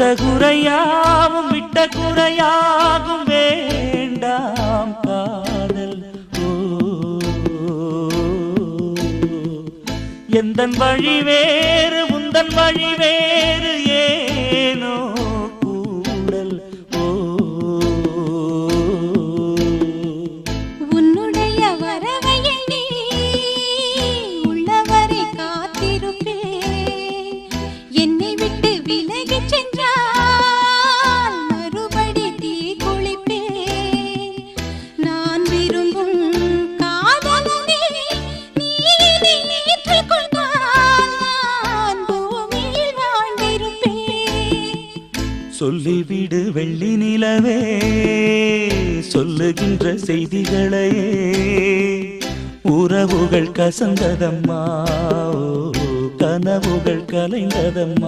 இட்ட குறையாவும் விட்ட குறையாகும் வேண்டாம் காதல். எந்தன் வழி வேறு உந்தன் வழி வேறு ஏனோ கூடல். உன்னுடைய வரவையை நீ உள்ளவரை காத்திருப்பேன். என்னை விட்டு விலகிச் சென்றால் மறுபடி தீ குளிப்பேன். நான் விரும்பும் காதலனே நீ ஏற்றுக்கொண்டால் நான் பூமியில் வாழ்ந்திருப்பேன். சொல்லிவிடு வெள்ளி நிலவே சொல்லுகின்ற செய்திகளையே, உறவுகள் கசந்ததம்மா, கனவுகள் கலைந்ததம்மா.